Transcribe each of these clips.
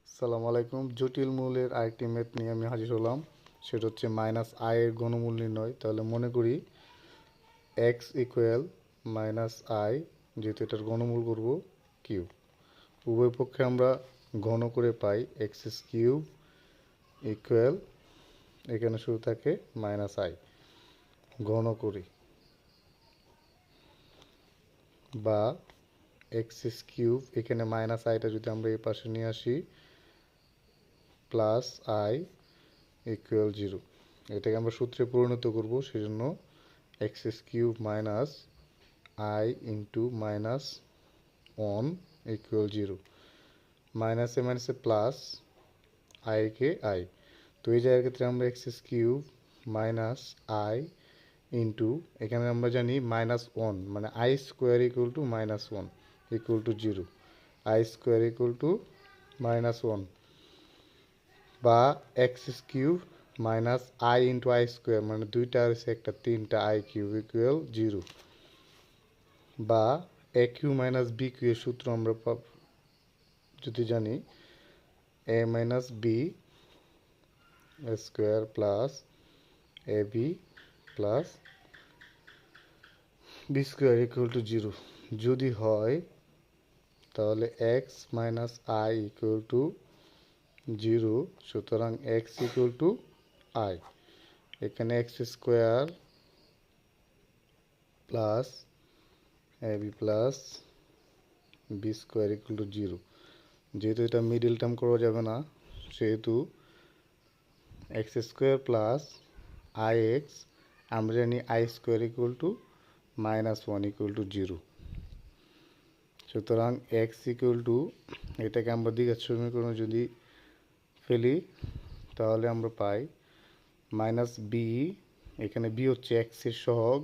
আসসালামু আলাইকুম। জটিল মূলের আরেকটি ম্যাথ নিয়ে আমি হাজির হলাম। সেটা হচ্ছে মাইনাস আই এর ঘনমূল নির্ণয়। তাহলে মনে করি এক্স ইকুয়াল মাইনাস আই, যেহেতু এটার ঘনমূল করব কিউ। উভয় পক্ষে আমরা ঘন করে পাই এক্স কিউব ইকুয়াল, এখানে শুরু থাকে মাইনাস আই, ঘন করি, বা এক্স কিউব, এখানে মাইনাস আইটা যদি আমরা এই পাশে নিয়ে আসি, প্লাস আই ইকুয়াল 0। এটাকে আমরা সূত্রে পরিণত করব, সেজন্য x cube minus I into minus 1 equal 0। মাইনাসে মাইনাসে প্লাস, আই কে আই। তো এই জায়গার ক্ষেত্রে আমরা x cube minus I into, এখানে আমরা জানি মাইনাস 1 মানে I square equal to minus 1 equal to 0। I square equal to minus 1, বা x cube minus I into I square মানে দুইটা আছে একটা, তিনটা আই কিউব ইকুয়াল 0, বা A cube minus B cube এর সূত্র আমরা যদি জানি A minus B square plus A B plus B square equal to 0 যদি হয়, তাহলে X minus I equal to 0। সুতরাং এক্স ইকুয়াল টু আই। এখানে X square plus A B plus B square equal to 0। যেহেতু এটা middle term করা যাবে না, সেহেতু X square plus I X, আমরা জানি I square equal to minus 1 equal to 0। সুতরাং এক্স ইকুয়াল টু, এটাকে আমরা দ্বিঘাত সমীকরণে যদি ফেলি, তাহলে আমরা পাই মাইনাস বি, এখানে বি হচ্ছে এক্সের সহগ,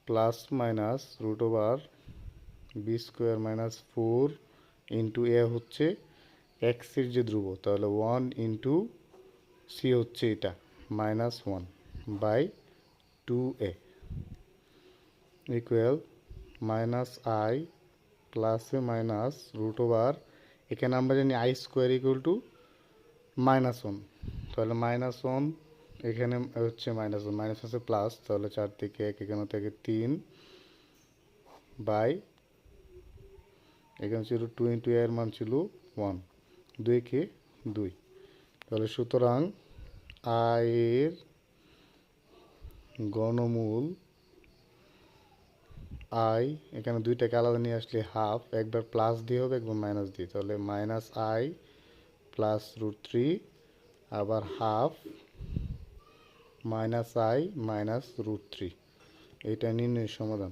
plus minus root over B square minus 4 into A হচ্ছে এক্সের যে ধ্রুব, তাহলে 1 ইন্টু সি হচ্ছে এটা minus 1 by 2a equal minus i প্লাসে মাইনাস রুট ওভার, এখানে আমরা জানি I square equal to minus 1, তাহলে মাইনাস 1, এখানে হচ্ছে মাইনাস 1, মাইনাস আছে প্লাস, তাহলে 4 থেকে 1, এখানে থেকে 3 বাই, এখানে ছিল 2 ইন্টু এর মান ছিল 1, 2 কে 2। তাহলে সুতরাং আই এর ঘনমূল, আই এখানে দুইটাকে আলাদা নিয়ে আসলে হাফ, একবার প্লাস দিয়ে হবে একবার মাইনাস দিয়ে, তাহলে মাইনাস আই প্লাস রুট 3, আবার half minus i minus root 3। এটা নির্ণয়ের সমাধান।